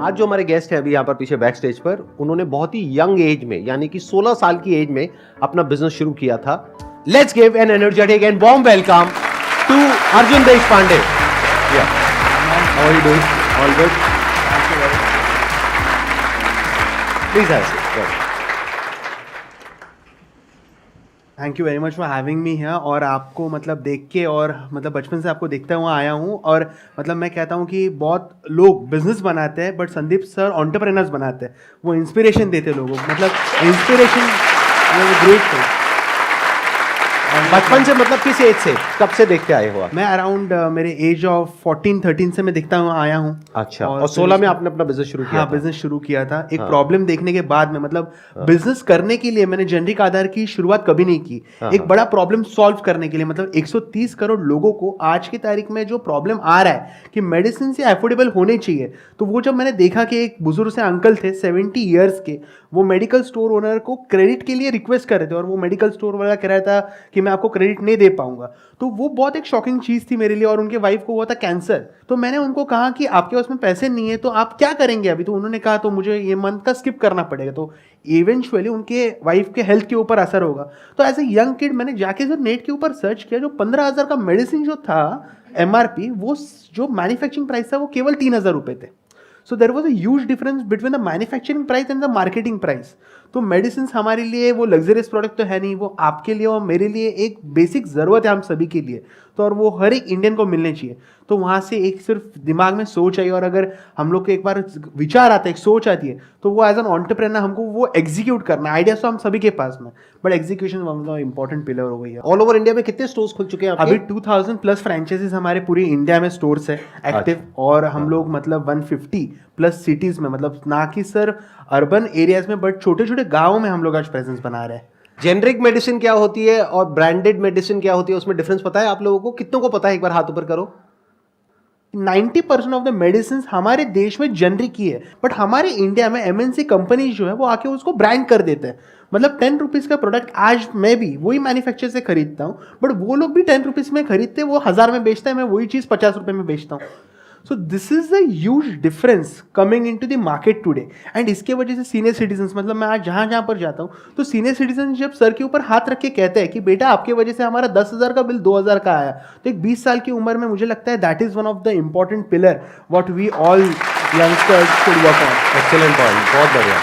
आज जो हमारे गेस्ट हैं अभी यहाँ पर पीछे बैक स्टेज पर, उन्होंने बहुत ही यंग एज में यानी कि 16 साल की एज में अपना बिजनेस शुरू किया था। Let's give an energetic and warm welcome to Arjun Deshpande. How are you doing? All good? Please have seat. Thank you very much for having me here. और आपको मतलब देख के और मतलब बचपन से आपको देखता हुआ आया हूँ और मतलब मैं कहता हूँ कि बहुत लोग बिजनेस बनाते हैं बट संदीप सर एंटरप्रेन्योर्स बनाते हैं। वो इंस्पिरेशन देते लोगों को, मतलब इंस्पिरेशन ग्रेट थिंग। बचपन से मतलब किस एज से, कब से देखते आए हो आप? मैं अराउंड मेरे एज ऑफ 14-13 से मैं दिखता हुआ आया हूँ। अच्छा, और 16 में आपने अपना बिजनेस शुरू किया? हाँ, बिजनेस शुरू किया था। एक प्रॉब्लम देखने के बाद में मतलब बिजनेस करने के लिए मैंने जेनरिक आधार की शुरुआत कभी नहीं की। एक बड़ा प्रॉब्लम सॉल्व करने के लिए, मतलब 130 करोड़ लोगों को आज की तारीख में जो प्रॉब्लम आ रहा है कि मेडिसिन से अफोर्डेबल होने चाहिए, तो वो जब मैंने देखा कि एक बुजुर्ग से अंकल थे 70 ईयर्स के, वो मेडिकल स्टोर ओनर को क्रेडिट के लिए रिक्वेस्ट कर रहे थे और वो मेडिकल स्टोर वाला कह रहा था कि मैं आपको क्रेडिट नहीं दे पाऊंगा, तो वो बहुत एक शॉकिंग चीज़ थी मेरे लिए। और उनके वाइफ को हुआ था कैंसर, तो मैंने उनको कहा कि आपके पास में पैसे नहीं है तो आप क्या करेंगे अभी? तो उन्होंने कहा तो मुझे ये मंथ का स्किप करना पड़ेगा, तो इवेंचुअली उनके वाइफ के हेल्थ के ऊपर असर होगा। तो एज ए यंग किड मैंने जाके जो नेट के ऊपर सर्च किया, जो 15,000 का मेडिसिन जो था MRP, वो जो मैन्युफैक्चरिंग प्राइस था वो केवल 3,000 रुपये थे। So there was a huge difference between the manufacturing price and the marketing price. तो मेडिसिन हमारे लिए वो लग्जरियस प्रोडक्ट तो है नहीं, वो आपके लिए और मेरे लिए एक बेसिक ज़रूरत है, हम सभी के लिए। तो और वो हर एक इंडियन को मिलने चाहिए। तो वहाँ से एक सिर्फ दिमाग में सोच आई, और अगर हम लोग को एक बार विचार आता है, एक सोच आती है, तो वो एज एन एंटरप्रेन्योर हमको वो एग्जीक्यूट करना है। आइडियाज तो हम सभी के पास में, but execution one of the important pillar हो गई है। ऑल ओवर इंडिया में कितने स्टोर्स खुल चुके हैं आपके? अभी 2000 प्लस फ्रेंचाइजीज हमारे पूरी इंडिया में स्टोर्स है एक्टिव। और हम लोग मतलब 150 प्लस सिटीज में, मतलब ना कि सर अर्बन एरियाज में बट छोटे छोटे गाँव में हम लोग आज प्रेजेंस बना रहे हैं। जेनरिक मेडिसिन क्या होती है और ब्रांडेड मेडिसिन क्या होती है, उसमें डिफरेंस पता है आप लोगों को? कितनों को पता है? एक बार हाथ ऊपर करो। 90% ऑफ द मेडिसिन हमारे देश में जेनरिक ही है, बट हमारे इंडिया में MNC कंपनीज जो है वो आके उसको ब्रांड कर देते हैं। मतलब 10 रुपीज़ का प्रोडक्ट आज मैं भी वही मैन्युफैक्चर से खरीदता हूँ, बट वो लोग भी 10 रुपीज़ में खरीदते हैं, वो 1000 में बेचता है, मैं वही चीज़ 50 रुपये में बेचता हूँ। So this is the huge difference coming in to the market today. And इसके वजह से सीनियर सिटीजन्स, मतलब मैं आज जहाँ जहाँ पर जाता हूँ तो सीनियर सिटीजन जब सर के ऊपर हाथ रख के कहते हैं कि बेटा आपके वजह से हमारा 10,000 का बिल 2,000 का आया, तो एक 20 साल की उम्र में मुझे लगता है that is one of the important pillar what we all youngsters should work on. Excellent point, बहुत बढ़िया।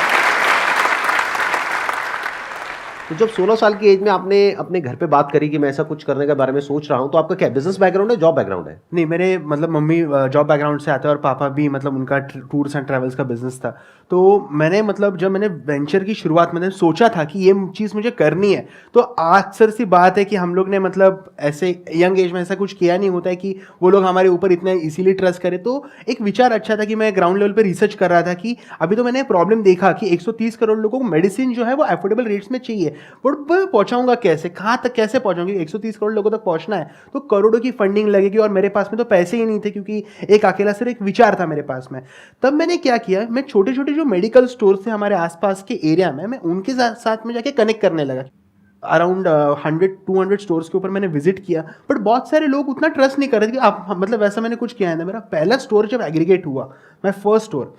तो जब 16 साल की एज में आपने अपने घर पे बात करी कि मैं ऐसा कुछ करने के बारे में सोच रहा हूँ, तो आपका क्या बिजनेस बैकग्राउंड है, जॉब बैकग्राउंड है? नहीं, मेरे मतलब मम्मी जॉब बैकग्राउंड से आते हैं और पापा भी, मतलब उनका टूर्स एंड ट्रैवल्स का बिजनेस था। तो मैंने मतलब जब मैंने वेंचर की शुरुआत मैंने सोचा था कि ये चीज़ मुझे करनी है, तो अक्सर सी बात है कि हम लोग ने मतलब ऐसे यंग एज में ऐसा कुछ किया नहीं होता है कि वो लोग हमारे ऊपर इतना इसीलिए ट्रस्ट करें। तो एक विचार अच्छा था कि मैं ग्राउंड लेवल पर रिसर्च कर रहा था कि अभी तो मैंने प्रॉब्लम देखा कि 130 करोड़ लोगों को मेडिसिन जो है वो अफोर्डेबल रेट्स में चाहिए, बट पहुंचाऊंगा कैसे, कहाँ तक कैसे पहुंचाऊंगी? 130 करोड़ लोगों तक पहुंचना है तो करोड़ों की फंडिंग लगेगी, और मेरे पास में तो पैसे ही नहीं थे क्योंकि एक अकेला सिर्फ एक विचार था मेरे पास में। तब मैंने क्या किया, मैं छोटे छोटे जो मेडिकल स्टोर थे हमारे आसपास के एरिया में, मैं उनके साथ में जाके कनेक्ट करने लगा। अराउंड 100-200 स्टोर्स के ऊपर मैंने विजिट किया, बट बहुत सारे लोग उतना ट्रस्ट नहीं कर रहे थे कि आप, मतलब वैसा मैंने कुछ किया है ना। मेरा पहला स्टोर जब एग्रीगेट हुआ, माय फर्स्ट स्टोर,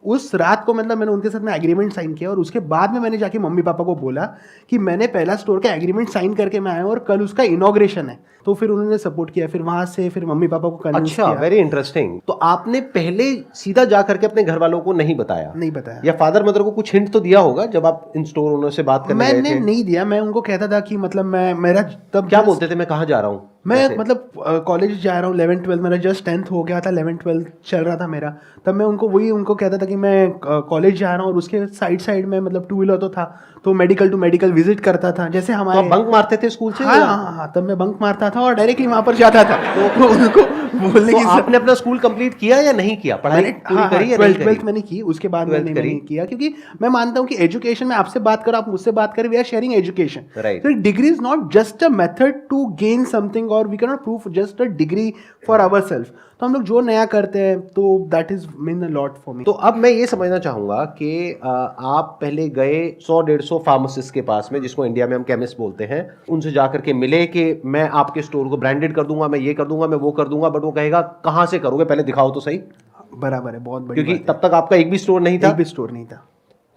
उस रात को मतलब मैंने उनके साथ में एग्रीमेंट साइन किया, और उसके बाद में मैंने जाके मम्मी पापा को बोला कि मैंने पहला स्टोर का एग्रीमेंट साइन करके मैं आया हूँ और कल उसका इनॉग्रेशन है। तो फिर उन्होंने सपोर्ट किया, फिर वहाँ से फिर मम्मी पापा को कन्विंस अच्छा, किया। Very interesting. तो आपने पहले सीधा जा करके अपने घर वालों को नहीं बताया? नहीं बताया। या फादर मदर को कुछ हिंट तो दिया होगा जब आप इन स्टोर ओनर से बात करने गए थे? मैंने नहीं दिया। मैं उनको कहता था कि मतलब मैं मेरा तब क्या बोलते थे, मैं कहाँ जा रहा हूँ? मैं मतलब कॉलेज जा रहा हूँ, 11th-12 मेरा जस्ट 10th हो गया था, 11th-12 चल रहा था मेरा। तब मैं उनको कहता था कि मैं कॉलेज जा रहा हूँ, और उसके साइड में मतलब 2 व्हीलर तो था, तो मेडिकल टू मेडिकल विजिट करता था। जैसे हमारे तो बंक मारते थे स्कूल से? हाँ, तब मैं बंक मारता था और डायरेक्टली वहाँ पर जाता था। तो उनको बोलने तो की आपने अपना स्कूल कंप्लीट किया या नहीं किया? पढ़ाई पूरी करी या नहीं करी? 12th मैंने की, उसके बाद मैंने नहीं किया, क्योंकि मैं मानता हूँ कि एजुकेशन में आपसे बात करो, आप मुझसे बात करें, we are sharing education. Right. Degree is not just a method to gain something, और we can not prove just a degree for ourself. तो हम लोग जो नया करते हैं तो that is mean a lot for me. तो अब मैं ये समझना चाहूंगा कि आप पहले गए 100-150 फार्मासिस्ट के पास में, जिसको इंडिया में हम केमिस्ट बोलते हैं, उनसे जाकर के मिले कि मैं आपके स्टोर को ब्रांडेड कर दूंगा, मैं ये कर दूंगा, मैं वो कर दूंगा, बट वो कहेगा कहाँ से करोगे, पहले दिखाओ तो सही। बराबर है, बहुत बड़ी क्योंकि बात है। तब तक आपका एक भी स्टोर नहीं था, एक भी स्टोर नहीं था।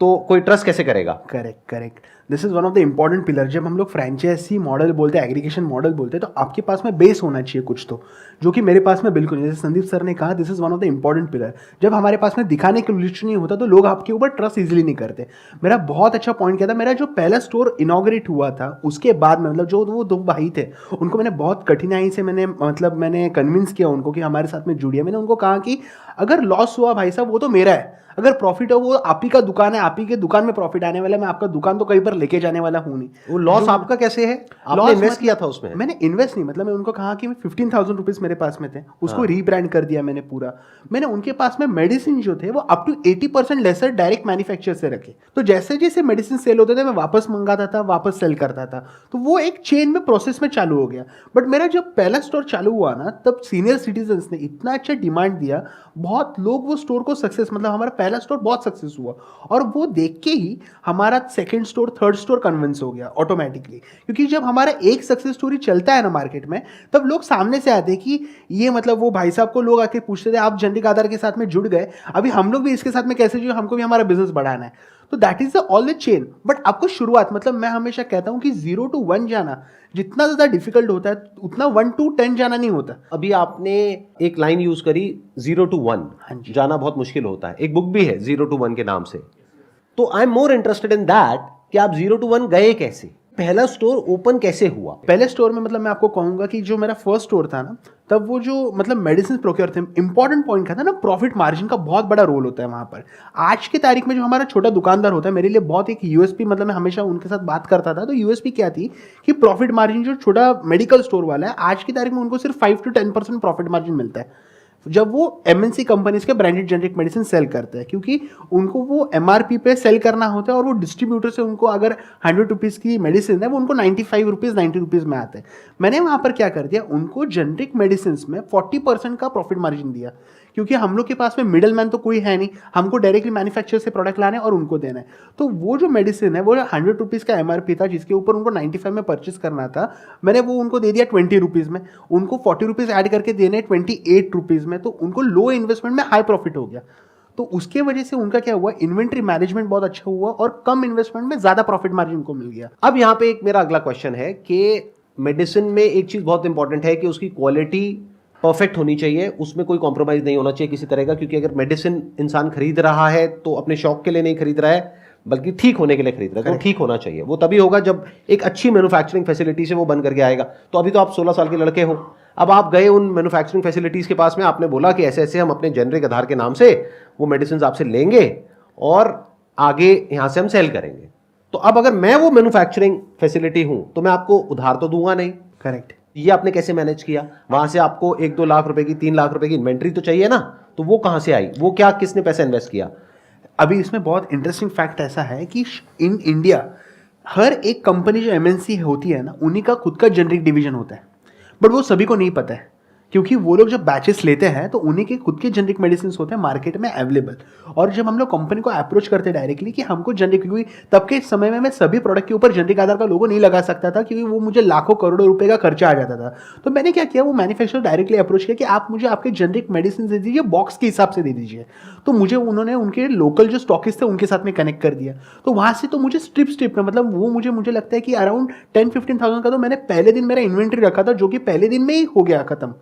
तो कोई ट्रस्ट कैसे करेगा? Correct. This is one of the important pillar. जब हम लोग फ्रेंचाइजी मॉडल बोलते हैं, एग्रीगेशन मॉडल बोलते हैं, तो आपके पास में बेस होना चाहिए कुछ तो, जो कि मेरे पास में बिल्कुल नहीं। जैसे संदीप सर ने कहा, this is one of the important pillar. जब हमारे पास में दिखाने के लिस्ट नहीं होता तो लोग आपके ऊपर ट्रस्ट इजीली नहीं करते। मेरा बहुत अच्छा पॉइंट क्या था, मेरा जो पहला स्टोर इनॉग्रेट हुआ था उसके बाद में, मतलब जो वो दो भाई थे उनको मैंने बहुत कठिनाई से मैंने कन्विंस किया उनको कि हमारे साथ में जुड़िए। मैंने उनको कहा कि अगर लॉस हुआ भाई साहब वो तो मेरा है, अगर प्रॉफिट हो वो आप ही का दुकान है, आप ही के दुकान में प्रॉफिट आने वाला है, मैं आपका दुकान तो कहीं पर लेके जाने वाला हूं नहीं। वो लॉस आपका कैसे है? आपने इन्वेस्ट किया था उसमें? मैंने इन्वेस्ट नहीं, मतलब मैं उनको कहा कि 15,000 रुपीज मेरे पास में थे, उसको रीब्रांड कर दिया मैंने पूरा। मैंने उनके पास में मेडिसिन जो थे वो up to 80% lesser direct manufacture से रखे। तो जैसे जैसे मेडिसिन सेल होते थे मैं वापस मंगाता था, वापस सेल करता था, तो वो एक चेन में प्रोसेस में चालू हो गया। बट मेरा जब पहला स्टोर चालू हुआ ना, तब सीनियर सिटीजन्स ने इतना अच्छा डिमांड दिया, बहुत लोग वो स्टोर को सक्सेस, मतलब हमारा पहला स्टोर बहुत सक्सेस हुआ, और वो देख के ही हमारा second store, third store convince हो गया ऑटोमेटिकली। क्योंकि जब हमारा एक सक्सेस स्टोरी चलता है ना मार्केट में, तब लोग सामने से आते हैं कि ये, मतलब वो भाई साहब को लोग आके पूछते थे आप जेनरिक आधार के साथ में जुड़ गए, अभी हम लोग भी इसके साथ में कैसे जुड़े, हमको भी हमारा बिजनेस बढ़ाना है। तो that is the all the chain. But आपको शुरुआत, मतलब मैं हमेशा कहता हूं कि 0 to 1 जाना जितना ज्यादा डिफिकल्ट होता है उतना 1 to 10 जाना नहीं होता। अभी आपने एक लाइन यूज करी 0 to 1 हाँ जी। जाना बहुत मुश्किल होता है, एक बुक भी है 0 to 1 के नाम से। तो I am more interested in that कि आप 0 to 1 गए कैसे, पहला स्टोर ओपन कैसे हुआ? पहले स्टोर में, मतलब मैं आपको कहूंगा कि जो मेरा फर्स्ट स्टोर था ना, तब वो जो मतलब मेडिसिन प्रोक्योर थे, इंपॉर्टेंट पॉइंट क्या था ना, प्रॉफिट मार्जिन का बहुत बड़ा रोल होता है वहां पर। आज की तारीख में जो हमारा छोटा दुकानदार होता है, मेरे लिए बहुत एक यूएसपी, मतलब मैं हमेशा उनके साथ बात करता था, तो यूएसपी क्या थी कि प्रॉफिट मार्जिन, जो छोटा मेडिकल स्टोर वाला है आज की तारीख में उनको सिर्फ 5 to 10% प्रॉफिट मार्जिन मिलता है जब वो एमएनसी कंपनीज के ब्रांडेड जेनरिक मेडिसिन सेल करते हैं, क्योंकि उनको वो एमआरपी पे सेल करना होता है, और वो डिस्ट्रीब्यूटर से उनको अगर 100 रुपीज़ की मेडिसिन है वो उनको 95 रुपीज़ 90 रुपीज़ में आते हैं। मैंने वहाँ पर क्या कर दिया, उनको जेनरिक मेडिसिन में 40% का प्रॉफिट मार्जिन दिया, क्योंकि हम लोग के पास में मिडल मैन तो कोई है नहीं, हमको डायरेक्टली मैन्युफैक्चर से प्रोडक्ट लाना है और उनको देना है। तो वो जो मेडिसिन है वो 100 रुपीज़ का एमआरपी था, जिसके ऊपर उनको 95 में परचेस करना था, मैंने वो उनको दे दिया 20 रुपीज़ में, उनको 40 रुपीज़ ऐड करके देने 28 रुपीज़ में, तो उनको लो इन्वेस्टमेंट में हाई प्रॉफिट हो गया। तो उसके वजह से उनका क्या हुआ, इन्वेंट्री मैनेजमेंट बहुत अच्छा हुआ और कम इन्वेस्टमेंट में ज्यादा प्रॉफिट मार्जिन को मिल गया। अब यहाँ पे एक मेरा अगला क्वेश्चन है कि मेडिसिन में एक चीज बहुत इंपॉर्टेंट है कि उसकी क्वालिटी परफेक्ट होनी चाहिए, उसमें कोई कॉम्प्रोमाइज नहीं होना चाहिए किसी तरह का, क्योंकि अगर मेडिसिन इंसान खरीद रहा है तो अपने शौक के लिए नहीं खरीद रहा है बल्कि ठीक होने के लिए खरीद रहा है, तो ठीक होना चाहिए। वो तभी होगा जब एक अच्छी मैन्युफैक्चरिंग फैसिलिटी से वो बन करके आएगा। तो अभी तो आप 16 साल के लड़के हो, अब आप गए उन मैन्युफैक्चरिंग फैसिलिटीज के पास में, आपने बोला कि ऐसे ऐसे हम अपने जेनरिक आधार के नाम से वो मेडिसिन आपसे लेंगे और आगे यहाँ से हम सेल करेंगे। तो अब अगर मैं वो मैन्युफैक्चरिंग फैसिलिटी हूं तो मैं आपको उधार तो दूंगा नहीं। करेक्ट। ये आपने कैसे मैनेज किया? वहां से आपको 1-2 लाख रुपए की, 3 लाख रुपए की इन्वेंट्री तो चाहिए ना, तो वो कहां से आई? वो क्या, किसने पैसा इन्वेस्ट किया? अभी इसमें बहुत इंटरेस्टिंग फैक्ट ऐसा है कि इन इंडिया हर एक कंपनी जो एमएनसी होती है ना, उन्हीं का खुद का जेनरिक डिवीजन होता है, बट वो सभी को नहीं पता है, क्योंकि वो लोग जब बैचेस लेते हैं तो उन्हीं के खुद के जेनरिक मेडिसिन होते हैं मार्केट में अवेलेबल। और जब हम लोग कंपनी को अप्रोच करते हैं डायरेक्टली कि हमको जेनरिक, क्योंकि तब के समय में मैं सभी प्रोडक्ट के ऊपर जेनरिक आधार का लोगो नहीं लगा सकता था, क्योंकि वो मुझे लाखों करोड़ों रुपए का खर्चा आ जाता था। तो मैंने क्या किया, वो मैन्युफैक्चरर डायरेक्टली अप्रोच किया कि आप मुझे आपके जेनरिक मेडिसिन दे दीजिए, बॉक्स के हिसाब से दे दीजिए। तो मुझे उन्होंने उनके लोकल जो स्टॉकिस्ट थे उनके साथ में कनेक्ट कर दिया। तो वहाँ से तो मुझे स्ट्रिप में, मतलब वो मुझे लगता है कि अराउंड 10-15,000 का तो मैंने पहले दिन मेरा इन्वेंट्री रखा था, जो कि पहले दिन में ही हो गया खत्म।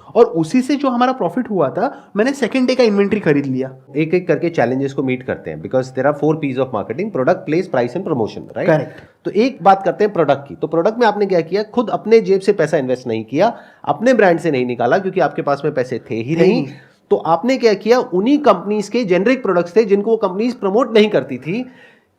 और उसी से जो हमारा प्रॉफिट हुआ था, मैंने सेकंड डे का इन्वेंट्री खरीद लिया। एक एक करके चैलेंजेस को मीट करते हैं, because there are 4 P's of marketing: product, place, price and promotion, right? Correct. तो एक बात करते हैं प्रोडक्ट की। तो प्रोडक्ट में आपने क्या किया? खुद अपने जेब से पैसा इन्वेस्ट नहीं किया, अपने ब्रांड से नहीं निकाला, क्योंकि आपके पास में पैसे थे ही नहीं। तो आपने क्या किया, उन्हीं कंपनीज के जेनरिक प्रोडक्ट्स थे जिनको वो कंपनीज प्रमोट नहीं करती थी।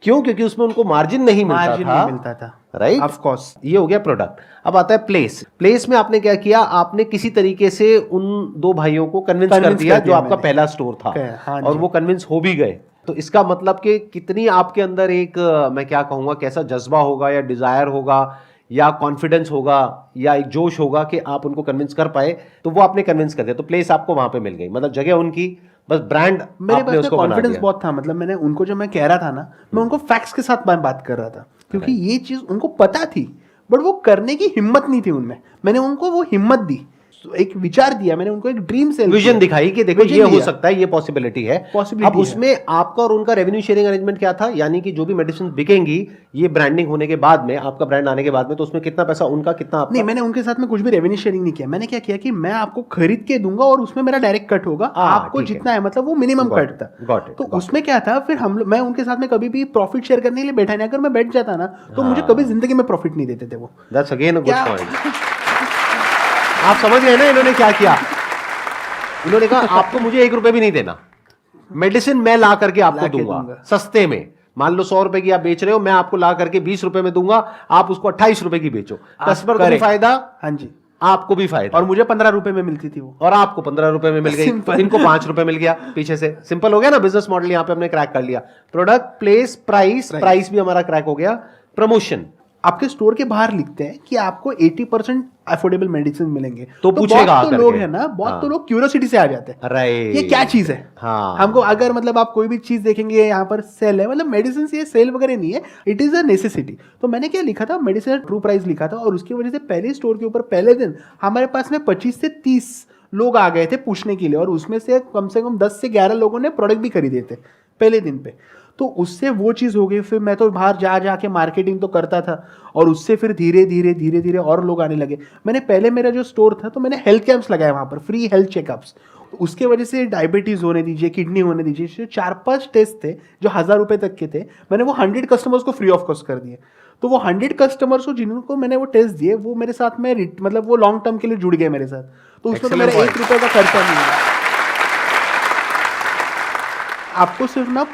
क्यों? क्योंकि उसमें उनको मार्जिन नहीं मिलता था, राइट? Of course. ये हो गया प्रोडक्ट। अब आता है प्लेस। प्लेस में आपने क्या किया, आपने किसी तरीके से उन 2 भाइयों को कन्विंस कर दिया जो आपका पहला स्टोर था, हाँ, और वो कन्विंस हो भी गए। तो इसका मतलब कि कितनी आपके अंदर एक, मैं क्या कहूंगा, कैसा जज्बा होगा या डिजायर होगा या कॉन्फिडेंस होगा या एक जोश होगा कि आप उनको कन्विंस कर पाए, तो वो आपने कन्विंस कर दिया। तो प्लेस आपको वहां पे मिल गई, मतलब जगह उनकी, बस ब्रांड मेरे आपने पास उसको बना कॉन्फिडेंस दिया। बहुत था। मतलब मैंने उनको, जो मैं कह रहा था ना, मैं उनको फैक्ट्स के साथ बात कर रहा था, क्योंकि ये चीज उनको पता थी, बट वो करने की हिम्मत नहीं थी उनमें। मैंने उनको वो हिम्मत दी। एक विचार दिया, मैंने उनको एक ड्रीम सेल विजन दिखाई कि देखो ये हो सकता है, ये पॉसिबिलिटी है। अब उसमें आपका और उनका रेवेन्यू शेयरिंग अरेंजमेंट क्या था, यानी कि जो भी मेडिसिन बिकेंगी ये ब्रांडिंग होने के बाद में, आपका ब्रांड आने के बाद में, तो उसमें कितना पैसा उनका, कितना आपका? नहीं, मैंने उनके साथ में कुछ भी रेवेन्यू शेयरिंग नहीं किया। मैंने क्या किया कि मैं आपको खरीद के दूंगा और उसमें मेरा डायरेक्ट कट होगा, आपको जितना है, मतलब वो मिनिमम कट था। तो उसमें क्या था, फिर मैं उनके साथ में कभी भी प्रॉफिट शेयर करने के लिए बैठा नहीं। अगर मैं बैठ जाता ना तो मुझे कभी जिंदगी में प्रॉफिट नहीं देते थे वो। That's again a good point. आप समझ गए ना इन्होंने क्या किया? इन्होंने कहा आपको मुझे 1 रुपए भी नहीं देना, मेडिसिन मैं ला करके आपको दूंगा सस्ते में। मान लो 100 रुपए की आप बेच रहे हो, मैं आपको ला करके 20 रुपए में दूंगा, आप उसको 28 रुपए की बेचो। कस्टमर को भी फायदा, हाँ जी, आपको भी फायदा। और मुझे 15 रुपए में मिलती थी वो, और आपको 15 रुपए में मिल गई, तो इनको 5 रुपए मिल गया पीछे से। सिंपल हो गया ना बिजनेस मॉडल, यहां पे हमने क्रैक कर लिया। प्रोडक्ट, प्लेस, प्राइस भी हमारा क्रैक हो गया। प्रमोशन, आपके स्टोर के बाहर लिखते हैं कि आपको 80% अफोर्डेबल मेडिसिन मिलेंगे, तो पूछेगा बहुत तो लोग है ना, बहुत तो लोग क्यूरियोसिटी से आ जाते हैं, राइट, ये क्या चीज है। हाँ, हमको अगर मतलब आप कोई भी चीज देखेंगे यहाँ पर सेल है, मतलब मेडिसिन ये सेल वगैरह नहीं है, इट इज अ नेसेसिटी। तो मैंने क्या लिखा था, मेडिसिन ट्रू प्राइस लिखा था, और उसकी वजह से पहले स्टोर के ऊपर पहले दिन हमारे पास में 25 से 30 लोग आ गए थे पूछने के लिए, और उसमें से कम 10 से 11 लोगों ने प्रोडक्ट भी खरीदे थे पहले दिन पे। तो उससे वो चीज़ हो गई। फिर मैं तो बाहर जा के मार्केटिंग तो करता था, और उससे फिर धीरे धीरे और लोग आने लगे। मैंने पहले मेरा जो स्टोर था तो मैंने हेल्थ कैंप्स लगाए वहाँ पर, फ्री हेल्थ चेकअप्स। तो उसके वजह से डायबिटीज़ होने दीजिए, किडनी होने दीजिए, 4-5 टेस्ट थे जो 1000 रुपये तक के थे, मैंने वो 100 कस्टमर्स को फ्री ऑफ कॉस्ट कर दिए। तो वो 100 कस्टमर्स को जिनको मैंने वो टेस्ट दिए, वो मेरे साथ में मतलब वो लॉन्ग टर्म के लिए जुड़ गए मेरे साथ। तो उसमें तो मेरा 1 रुपये का खर्चा नहीं है। आपको सिर्फ ना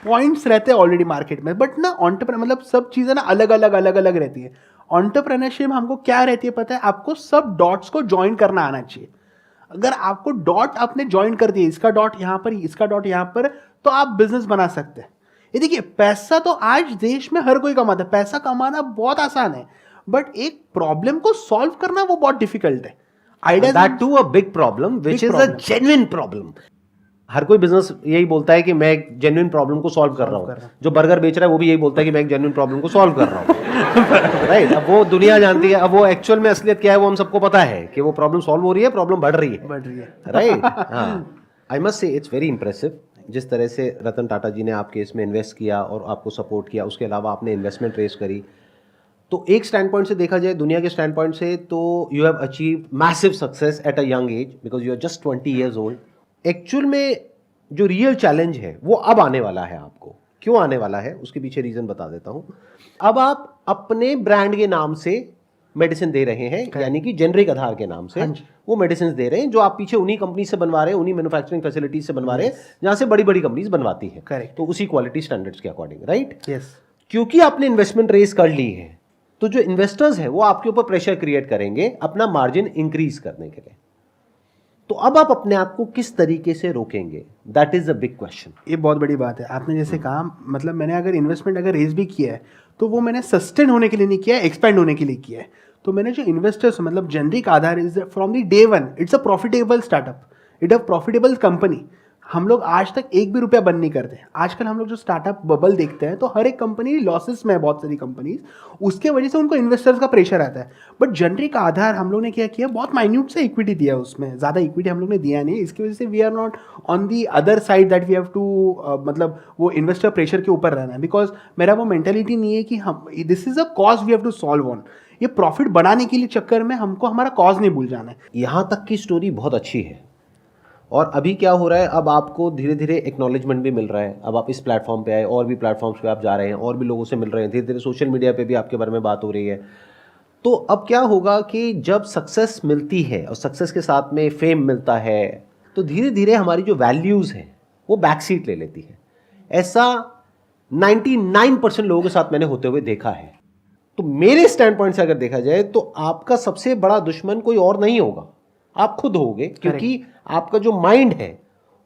पॉइंट्स रहते हैं ऑलरेडी मार्केट में, बट ना एंटरप्रेन्योर मतलब सब चीज़ें ना अलग अलग रहती है। एंटरप्रेन्योरशिप हमको क्या रहती है पता है, आपको सब डॉट्स को ज्वाइन करना आना चाहिए। अगर आपको डॉट आपने ज्वाइन कर दिया, इसका डॉट यहाँ पर, इसका डॉट यहाँ पर, तो आप बिजनेस बना सकते हैं। ये देखिए, पैसा तो आज देश में हर कोई कमाता है, पैसा कमाना बहुत आसान है, बट एक प्रॉब्लम को सॉल्व करना वो बहुत डिफिकल्ट है। Idea that to a big problem which is a genuine problem. हर कोई बिजनेस यही बोलता है कि मैं एक जेन्युइन प्रॉब्लम को सॉल्व कर रहा हूँ। जो बर्गर बेच रहा है वो भी यही बोलता है कि मैं एक जेन्युइन प्रॉब्लम को सॉल्व कर रहा हूँ। राइट, अब वो दुनिया जानती है, अब वो एक्चुअल में असलियत क्या है वो हम सबको पता है कि वो प्रॉब्लम सॉल्व हो रही है, प्रॉब्लम बढ़ रही है। राइट, हाँ। आई मस्ट से इट्स वेरी इंप्रेसिव जिस तरह से रतन टाटा जी ने आपके इसमें इन्वेस्ट किया और आपको सपोर्ट किया, उसके अलावा आपने इन्वेस्टमेंट रेस करी। तो एक स्टैंड पॉइंट से देखा जाए, दुनिया के स्टैंड पॉइंट से, तो you have achieve massive success at a young age because you are just 20 years old. Actual में जो रियल चैलेंज है वो अब आने वाला है आपको। क्यों आने वाला है उसके पीछे रीजन बता देता हूं। अब आप अपने ब्रांड के नाम से मेडिसिन दे रहे हैं, यानी कि जेनरिक आधार के नाम से वो मेडिसिन दे रहे हैं, जो आप पीछे उन्हीं कंपनी से बनवा रहे हैं, उन्हीं मैन्युफैक्चरिंग फैसिलिटीज से बनवा रहे हैं जहां से बड़ी बड़ी कंपनीज बनवाती है। करेक्ट, तो उसी क्वालिटी स्टैंडर्ड्स के अकॉर्डिंग। Right, yes. क्योंकि आपने इन्वेस्टमेंट रेस कर ली है, तो जो इन्वेस्टर्स हैं वो आपके ऊपर प्रेशर क्रिएट करेंगे अपना मार्जिन इंक्रीज करने के लिए। तो अब आप अपने आप को किस तरीके से रोकेंगे, that is a big question. ये बहुत बड़ी बात है। आपने जैसे कहा, मतलब मैंने अगर इन्वेस्टमेंट अगर रेज भी किया है तो वो मैंने सस्टेन होने के लिए नहीं किया है, एक्सपेंड होने के लिए किया है। तो मैंने जो इन्वेस्टर्स, मतलब generic Aadhaar is from the day one, it's a profitable startup, it a profitable company. हम लोग आज तक एक भी रुपया बंद नहीं करते। आजकल हम लोग जो स्टार्टअप बबल देखते हैं तो हर एक कंपनी लॉसेस में है, बहुत सारी कंपनीज, उसके वजह से उनको इन्वेस्टर्स का प्रेशर आता है। बट जेनरिक आधार हम लोग ने क्या किया, बहुत माइन्यूट से इक्विटी दिया, उसमें ज़्यादा इक्विटी हम लोग ने दिया नहीं। इसकी वजह से we are not on the other side that we have to, मतलब वो इन्वेस्टर प्रेशर के ऊपर रहना है। बिकॉज मेरा वो मेंटेलिटी नहीं है कि हम this is a cause we have to solve on. ये प्रॉफिट बढ़ाने के लिए चक्कर में हमको हमारा कॉज नहीं भूल जाना है। यहाँ तक की स्टोरी बहुत अच्छी है। और अभी क्या हो रहा है, अब आपको धीरे धीरे एक्नॉलेजमेंट भी मिल रहा है। अब आप इस प्लेटफॉर्म पे आए, और भी प्लेटफॉर्म्स पे आप जा रहे हैं, और भी लोगों से मिल रहे हैं, धीरे धीरे सोशल मीडिया पे भी आपके बारे में बात हो रही है। तो अब क्या होगा कि जब सक्सेस मिलती है और सक्सेस के साथ में फेम मिलता है, तो धीरे धीरे हमारी जो वैल्यूज़ हैं वो बैक सीट ले लेती है। ऐसा 99% लोगों के साथ मैंने होते हुए देखा है। तो मेरे स्टैंड पॉइंट से अगर देखा जाए तो आपका सबसे बड़ा दुश्मन कोई और नहीं होगा, आप खुद होगे। क्योंकि आपका जो माइंड है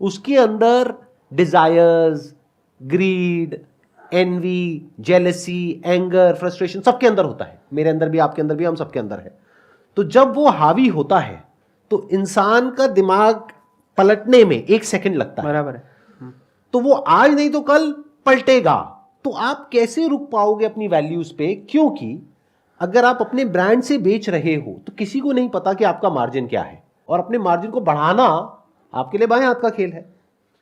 उसके अंदर desires, greed, envy, jealousy, anger, frustration सबके अंदर होता है। मेरे अंदर भी, आपके अंदर भी, हम सबके अंदर है। तो जब वो हावी होता है तो इंसान का दिमाग पलटने में 1 सेकंड लगता है। बराबर है। तो वो आज नहीं तो कल पलटेगा। तो आप कैसे रुक पाओगे अपनी वैल्यूज पे? क्योंकि अगर आप अपने ब्रांड से बेच रहे हो तो किसी को नहीं पता कि आपका मार्जिन क्या है। और अपने मार्जिन को बढ़ाना आपके लिए बाएं हाथ का खेल है।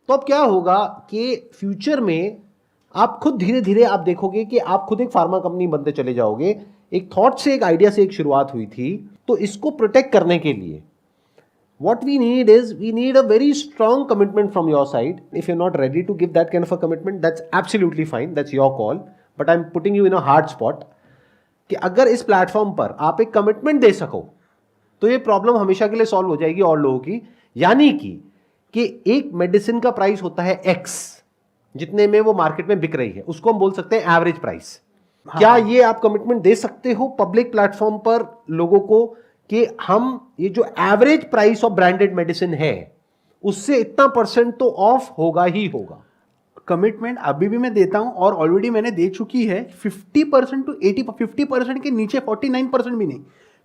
तो अब क्या होगा कि फ्यूचर में आप खुद धीरे धीरे आप देखोगे कि आप खुद एक फार्मा कंपनी बनते चले जाओगे। एक थॉट से, एक आइडिया से एक शुरुआत हुई थी। तो इसको प्रोटेक्ट करने के लिए what we need is we need a very strong commitment from your side. If you're not ready to give that kind of a commitment, that's absolutely fine, that's your call, but I'm putting you in a hard spot कि अगर इस platform पर आप एक commitment दे सको तो ये problem हमेशा के लिए सॉल्व हो जाएगी और लोगों की। यानी कि एक मेडिसिन का प्राइस होता है X, जितने में वो मार्केट में बिक रही है, उसको हम बोल सकते हैं एवरेज प्राइस। क्या ये आप कमिटमेंट दे सकते हो पब्लिक प्लेटफॉर्म पर लोगों को कि हम ये जो average price of branded medicine है उससे इतना % तो ऑफ होगा ही होगा? कमिटमेंट अभी भी मैं देता हूं और ऑलरेडी मैंने दे चुकी है 50% टू 50% के नीचे, 49% भी नहीं,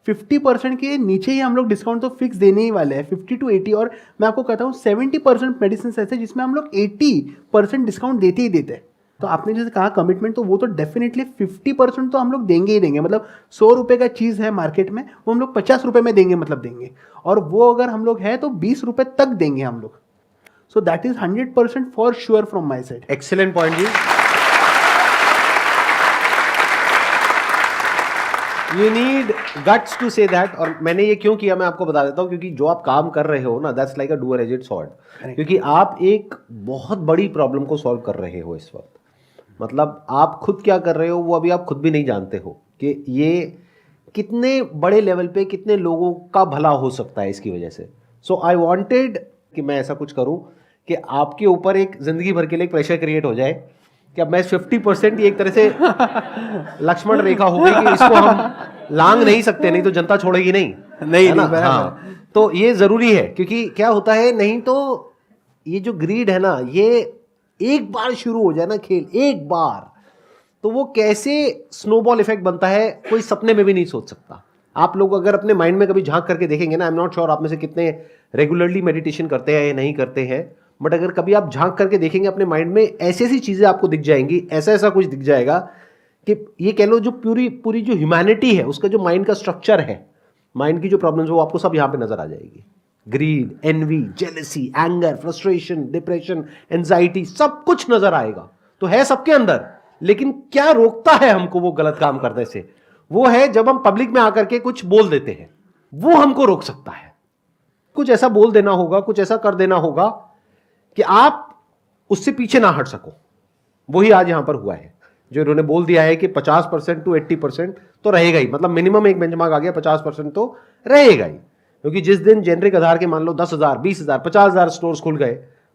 50% के नीचे ही हम लोग डिस्काउंट तो फिक्स देने ही वाले हैं, 50 टू 80। और मैं आपको कहता हूँ 70% मेडिसिन ऐसे जिसमें हम लोग 80% डिस्काउंट देते ही देते हैं। तो आपने जैसे कहा कमिटमेंट, तो वो तो डेफिनेटली 50% तो हम लोग देंगे ही देंगे। मतलब 100 रुपये का चीज़ है मार्केट में, वो हम लोग 50 रुपये में देंगे, मतलब देंगे। और वो अगर हम लोग है तो 20 रुपये तक देंगे हम लोग। So that is 100% for sure from my side. Excellent point ji. You need guts to say that. और मैंने ये क्यों किया मैं आपको बता देता हूं, क्योंकि जो आप काम कर रहे हो ना, that's like a dual edged sword. क्योंकि आप एक बहुत बड़ी प्रॉब्लम को सॉल्व कर रहे हो इस वक्त। मतलब आप खुद क्या कर रहे हो वो अभी आप खुद भी नहीं जानते हो कि ये कितने बड़े लेवल पे कितने लोगों का भला हो सकता है इसकी वजह से। सो आई वांटेड कि मैं ऐसा कुछ करूं कि आपके ऊपर एक जिंदगी भर के लिए एक प्रेशर क्रिएट हो जाए कि अब मैं 50% एक तरह से लक्ष्मण रेखा हो गई कि इसको हम लांग नहीं सकते, नहीं तो जनता छोड़ेगी नहीं ना। हाँ, तो ये जरूरी है, क्योंकि क्या होता है, नहीं तो ये जो ग्रीड है ना, ये एक बार शुरू हो जाए ना खेल, एक बार, तो वो कैसे स्नोबॉल इफेक्ट बनता है कोई सपने में भी नहीं सोच सकता। आप लोग अगर अपने माइंड में कभी झांक करके देखेंगे ना, आई एम नॉट श्योर आप में से कितने रेगुलरली मेडिटेशन करते हैं या नहीं करते हैं, बट अगर कभी आप झांक करके देखेंगे अपने माइंड में, ऐसी ऐसी चीजें आपको दिख जाएंगी, ऐसा ऐसा कुछ दिख जाएगा कि ये कह लो जो पूरी जो ह्यूमैनिटी है उसका जो माइंड का स्ट्रक्चर है, माइंड की जो प्रॉब्लम्स वो आपको सब यहाँ पे नजर आ जाएगी। Greed, envy, jealousy, anger, frustration, depression, anxiety, सब कुछ नजर आएगा। तो है सबके अंदर, लेकिन क्या रोकता है हमको वो गलत काम करने से? वो है जब हम पब्लिक में आकर के कुछ बोल देते हैं, वो हमको रोक सकता है। कुछ ऐसा बोल देना होगा, कुछ ऐसा कर देना होगा कि आप उससे पीछे ना हट सको। वही आज यहां पर हुआ है, जो इन्होंने बोल दिया है कि 50% टू 80% तो रहेगा ही। मतलब मिनिमम एक बेंचमार्क आ गया, 50% तो रहेगा ही। क्योंकि जिस दिन जेनरिक आधार के मान लो 10,000, 20,000, 50,000 स्टोर्स खुल गए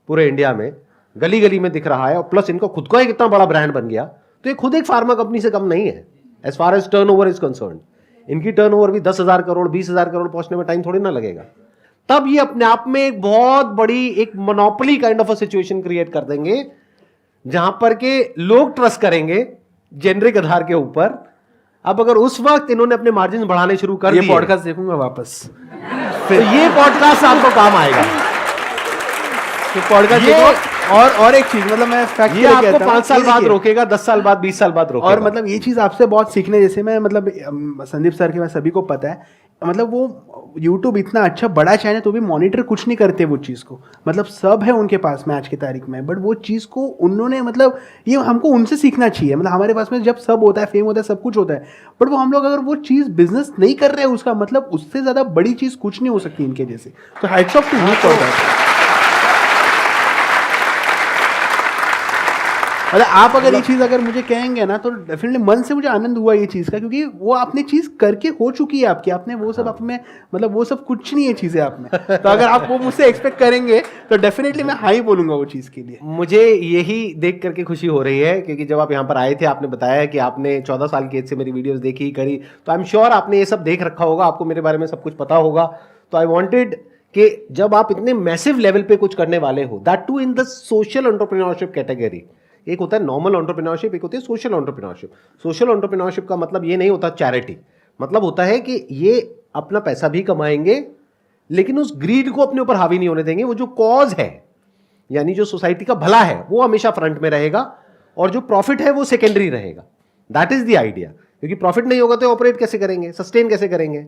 पूरे इंडिया में, गली गली में दिख रहा है, और प्लस इनका खुद का एक इतना बड़ा ब्रांड बन गया, तो ये खुद एक फार्मा कंपनी से कम नहीं है as far as turnover is concern. इनकी टर्नओवर भी 10,000 करोड़, 20,000 करोड़ पहुंचने में टाइम थोड़ी ना लगेगा। तब ये अपने आप में एक बहुत बड़ी एक monopoly kind of a situation create कर देंगे, जहां पर के लोग ट्रस्ट करेंगे जेनरिक आधार के ऊपर। अब अगर उस वक्त इन्होंने अपने मार्जिन बढ़ाने शुरू कर दिए, ये पॉडकास्ट देखूंगा वापस, तो ये पॉडकास्ट आपको काम आएगा। तो पॉडकास्ट देखो। और एक चीज, मतलब मैं फैक्ट ये आपको 5 साल बाद रोकेगा, 10 साल बाद, 20 साल बाद रोकेगा। और मतलब ये चीज आपसे बहुत सीखने जैसे, मैं मतलब संदीप सर के मैं सभी को पता है, मतलब वो YouTube इतना अच्छा बड़ा चैनल तो भी मॉनिटर कुछ नहीं करते वो चीज़ को। मतलब सब है उनके पास में आज की तारीख में, बट वो चीज़ को उन्होंने, मतलब ये हमको उनसे सीखना चाहिए। मतलब हमारे पास में जब सब होता है, फेम होता है, सब कुछ होता है, बट वो हम लोग अगर वो चीज़ बिजनेस नहीं कर रहे हैं, उसका मतलब उससे ज़्यादा बड़ी चीज़ कुछ नहीं हो सकती इनके जैसे। तो hats off to you for that. मतलब आप अगर ये चीज़ अगर मुझे कहेंगे ना, तो डेफिनेटली मन से मुझे आनंद हुआ ये चीज़ का, क्योंकि वो आपने चीज़ करके हो चुकी है आपकी, आपने वो सब आप में, मतलब वो सब कुछ नहीं है चीज़ें आप में। तो अगर आप वो मुझसे एक्सपेक्ट करेंगे तो डेफिनेटली मैं हाँ ही बोलूंगा वो चीज़ के लिए। मुझे यही देख करके खुशी हो रही है, क्योंकि जब आप यहाँ पर आए थे, आपने बताया कि आपने 14 साल की एज से मेरी वीडियोस देखी करी, तो आई एम श्योर आपने ये सब देख रखा होगा, आपको मेरे बारे में सब कुछ पता होगा। तो आई वांटेड कि जब आप इतने मैसिव लेवल पे कुछ करने वाले हो, that too in the social entrepreneurship category. एक होता है नॉर्मल एंटरप्रेन्योरशिप, एक होती है सोशल एंटरप्रेन्योरशिप। सोशल एंटरप्रेन्योरशिप का मतलब ये नहीं होता चैरिटी, मतलब होता है कि ये अपना पैसा भी कमाएंगे, लेकिन उस ग्रीड को अपने ऊपर हावी नहीं होने देंगे। वो जो कॉज है, यानी जो सोसाइटी का भला है, वो हमेशा फ्रंट में रहेगा, और जो प्रॉफिट है वो सेकेंडरी रहेगा। That is the idea. क्योंकि प्रॉफिट नहीं होगा तो ऑपरेट कैसे करेंगे, सस्टेन कैसे करेंगे?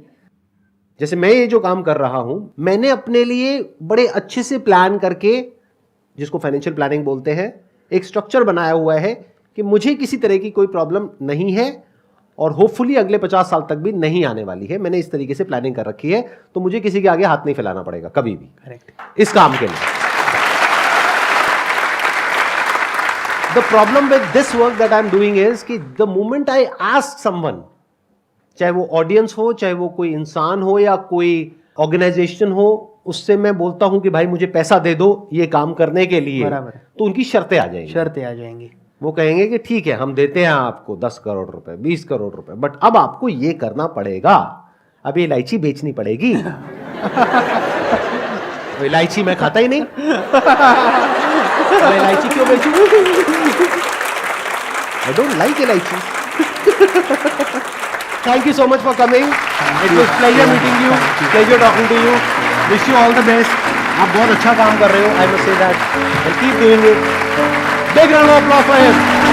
जैसे मैं ये जो काम कर रहा हूं, मैंने अपने लिए बड़े अच्छे से प्लान करके, जिसको फाइनेंशियल प्लानिंग बोलते हैं, एक स्ट्रक्चर बनाया हुआ है कि मुझे किसी तरह की कोई प्रॉब्लम नहीं है और होपफुली अगले 50 साल तक भी नहीं आने वाली है। मैंने इस तरीके से प्लानिंग कर रखी है, तो मुझे किसी के आगे हाथ नहीं फैलाना पड़ेगा कभी भी। करेक्ट। इस काम के लिए the problem with this work that I am doing is कि the moment I ask someone, चाहे वो ऑडियंस हो, चाहे वो कोई इंसान हो या कोई ऑर्गेनाइजेशन हो, उससे मैं बोलता हूं कि भाई मुझे पैसा दे दो ये काम करने के लिए, बराबर, तो उनकी शर्तें आ जाएंगी। शर्तें आ जाएंगी। वो कहेंगे कि ठीक है हम देते हैं आपको 10 करोड़ रुपए, 20 करोड़ रुपए, बट अब आपको ये करना पड़ेगा, अब ये इलायची बेचनी पड़ेगी। तो इलायची मैं खाता ही नहीं, मैं इलायची क्यों बेचूं? I don't like elaichi. Thank you so much for coming, it was pleasure meeting you, pleasure talking to you, wish you all the best. आप बहुत अच्छा काम कर रहे हो, I must say that, and keep doing it. Big round of applause for him.